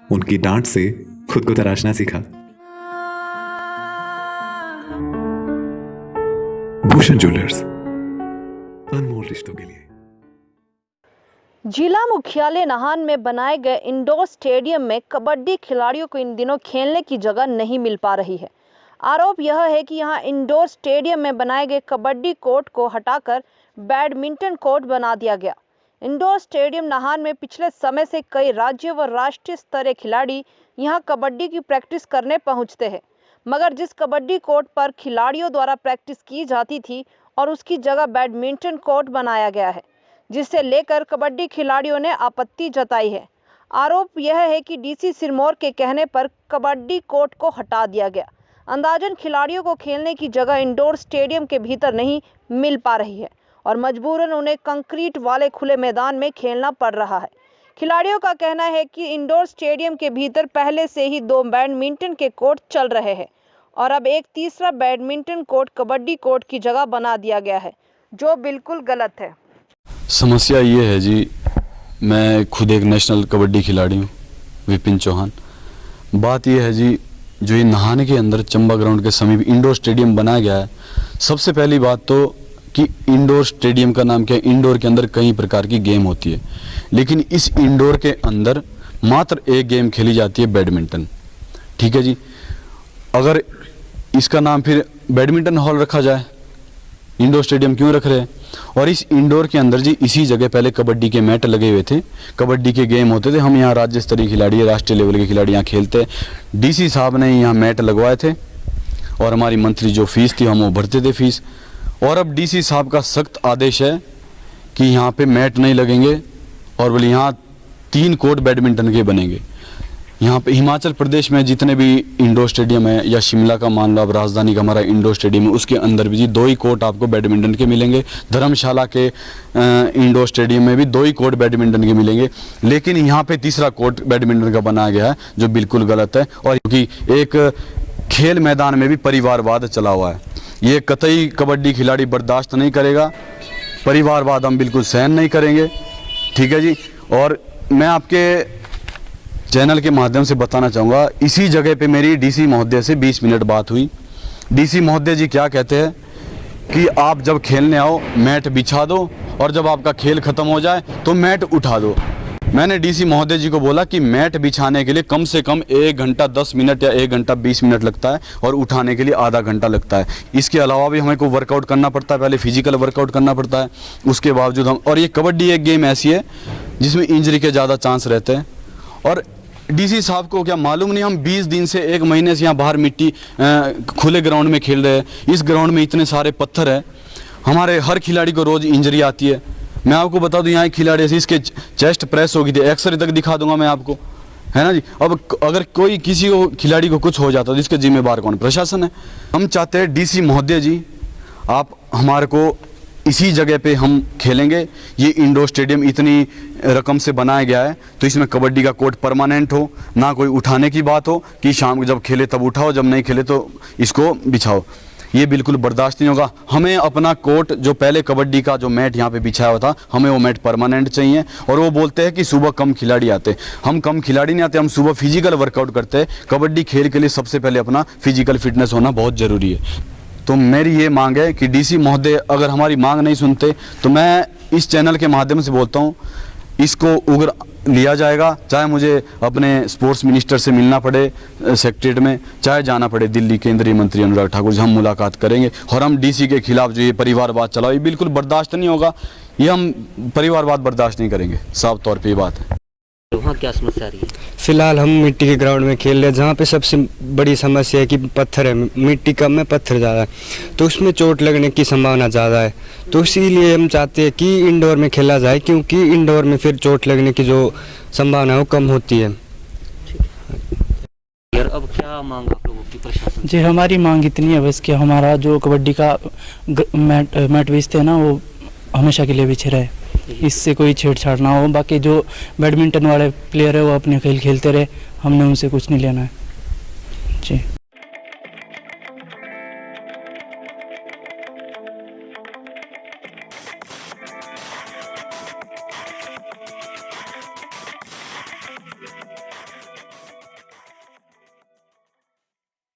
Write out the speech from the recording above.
उनकी डांट से खुद को तराशना सीखा। भूषण ज्वेलर्स, अनमोल रिश्तों के लिए। जिला मुख्यालय नाहन में बनाए गए इंडोर स्टेडियम में कबड्डी खिलाड़ियों को इन दिनों खेलने की जगह नहीं मिल पा रही है। आरोप यह है कि यहां इंडोर स्टेडियम में बनाए गए कबड्डी कोर्ट को हटाकर बैडमिंटन कोर्ट बना दिया गया। इंडोर स्टेडियम नाहन में पिछले समय से कई राज्य व राष्ट्रीय स्तरीय खिलाड़ी यहां कबड्डी की प्रैक्टिस करने पहुंचते हैं, मगर जिस कबड्डी कोर्ट पर खिलाड़ियों द्वारा प्रैक्टिस की जाती थी और उसकी जगह बैडमिंटन कोर्ट बनाया गया है, जिसे लेकर कबड्डी खिलाड़ियों ने आपत्ति जताई है। आरोप यह है कि डीसी सिरमौर के कहने पर कबड्डी कोर्ट को हटा दिया गया। अंदाजन खिलाड़ियों को खेलने की जगह इंडोर स्टेडियम के भीतर नहीं मिल पा रही है और मजबूरन उन्हें कंक्रीट वाले खुले मैदान में खेलना पड़ रहा है। खिलाड़ियों का कहना है कि इंडोर स्टेडियम के भीतर पहले से ही 2 बैडमिंटन के कोर्ट चल रहे हैं और अब एक तीसरा बैडमिंटन कोर्ट कबड्डी कोर्ट की जगह बना दिया गया है, जो बिल्कुल गलत है। समस्या ये है जी, मैं खुद एक नेशनल कबड्डी खिलाड़ी हूँ, विपिन चौहान। बात ये है जी, जो ये नाहन के अंदर चंबा ग्राउंड के समीप इंडोर स्टेडियम बनाया गया है, सबसे पहली बात तो कि इंडोर स्टेडियम का नाम क्या है। इंडोर के अंदर कई प्रकार की गेम होती है, लेकिन इस इंडोर के अंदर मात्र एक गेम खेली जाती है, बैडमिंटन। ठीक है जी, अगर इसका नाम फिर बैडमिंटन हॉल रखा जाए, इंडोर स्टेडियम क्यों रख रहे हैं। और इस इंडोर के अंदर जी इसी जगह पहले कबड्डी के मैट लगे हुए थे, कबड्डी के गेम होते थे। हम यहाँ राज्य स्तरीय खिलाड़ी, राष्ट्रीय लेवल के खिलाड़ी यहाँ खेलते। डीसी साहब ने यहाँ मैट लगवाए थे और हमारी मंथली जो फीस थी हम वो भरते थे फीस। और अब डीसी साहब का सख्त आदेश है कि यहाँ पे मैट नहीं लगेंगे और बोले यहाँ 3 कोर्ट बैडमिंटन के बनेंगे। यहाँ पे हिमाचल प्रदेश में जितने भी इंडोर स्टेडियम है, या शिमला का मान लो, अब राजधानी का हमारा इंडोर स्टेडियम है, उसके अंदर भी जी 2 ही कोर्ट आपको बैडमिंटन के मिलेंगे। धर्मशाला के इंडोर स्टेडियम में भी 2 ही कोर्ट बैडमिंटन के मिलेंगे, लेकिन यहाँ पे तीसरा कोर्ट बैडमिंटन का बनाया गया है, जो बिल्कुल गलत है। और क्योंकि एक खेल मैदान में भी परिवारवाद चला हुआ है, ये कतई कबड्डी खिलाड़ी बर्दाश्त नहीं करेगा। परिवारवाद हम बिल्कुल सहन नहीं करेंगे। ठीक है जी, और मैं आपके चैनल के माध्यम से बताना चाहूँगा, इसी जगह पे मेरी डीसी महोदय से 20 मिनट बात हुई। डीसी महोदय जी क्या कहते हैं कि आप जब खेलने आओ मैट बिछा दो और जब आपका खेल ख़त्म हो जाए तो मैट उठा दो। मैंने डीसी महोदय जी को बोला कि मैट बिछाने के लिए कम से कम 1 घंटा 10 मिनट या 1 घंटा 20 मिनट लगता है और उठाने के लिए आधा घंटा लगता है। इसके अलावा भी हमें को वर्कआउट करना पड़ता है, पहले फिजिकल वर्कआउट करना पड़ता है, उसके बावजूद हम। और ये कबड्डी एक गेम ऐसी है जिसमें इंजरी के ज़्यादा चांस रहते हैं। और डीसी साहब को क्या मालूम नहीं, हम 20 दिन से 1 महीने से यहाँ बाहर मिट्टी खुले ग्राउंड में खेल रहे हैं। इस ग्राउंड में इतने सारे पत्थर है, हमारे हर खिलाड़ी को रोज़ इंजरी आती है। मैं आपको बता दूं, यहाँ एक खिलाड़ी ऐसे इसके चेस्ट प्रेस हो गई थी, एक्सरे तक दिखा दूंगा मैं आपको, है ना जी। अब अगर कोई किसी को खिलाड़ी को कुछ हो जाता तो इसके जिम्मेदार कौन? प्रशासन है। हम चाहते हैं डीसी महोदय जी, आप हमारे को इसी जगह पे हम खेलेंगे। ये इंडोर स्टेडियम इतनी रकम से बनाया गया है तो इसमें कबड्डी का कोर्ट परमानेंट हो, ना कोई उठाने की बात हो कि शाम को जब खेले तब उठाओ, जब नहीं खेले तो इसको बिछाओ। ये बिल्कुल बर्दाश्त नहीं होगा। हमें अपना कोर्ट, जो पहले कबड्डी का जो मैट यहाँ पे बिछाया हुआ था, हमें वो मैट परमानेंट चाहिए। और वो बोलते हैं कि सुबह कम खिलाड़ी आते, हम कम खिलाड़ी नहीं आते, हम सुबह फिजिकल वर्कआउट करते हैं। कबड्डी खेल के लिए सबसे पहले अपना फिजिकल फिटनेस होना बहुत ज़रूरी है। तो मेरी ये मांग है कि डीसी महोदय अगर हमारी मांग नहीं सुनते तो मैं इस चैनल के माध्यम से बोलता हूँ, इसको उग्र लिया जाएगा। चाहे मुझे अपने स्पोर्ट्स मिनिस्टर से मिलना पड़े सेक्रेटरीट में, चाहे जाना पड़े दिल्ली केंद्रीय मंत्री अनुराग ठाकुर जी, हम मुलाकात करेंगे। और हम डीसी के खिलाफ जो ये परिवारवाद चलाओ, ये बिल्कुल बर्दाश्त नहीं होगा। ये हम परिवारवाद बर्दाश्त नहीं करेंगे, साफ तौर पे ये बात है। वहाँ क्या समस्या आ रही है? फिलहाल हम मिट्टी के ग्राउंड में खेल रहे हैं, जहाँ पे सबसे बड़ी समस्या है कि पत्थर है, मिट्टी कम है, पत्थर ज़्यादा है, तो उसमें चोट लगने की संभावना ज़्यादा है। तो इसीलिए हम चाहते हैं कि इंडोर में खेला जाए, क्योंकि इंडोर में फिर चोट लगने की जो संभावना है वो कम होती है। यार अब क्या मांग आप लोगों की प्रशासन? जी हमारी मांग इतनी है बस कि हमारा जो कबड्डी का मैट बेचते हैं ना, वो हमेशा के लिए बिछे रहे, इससे कोई छेड़छाड़ ना हो। बाकी जो बैडमिंटन वाले प्लेयर है वो अपने खेल खेलते रहे, हमने उनसे कुछ नहीं लेना है जी।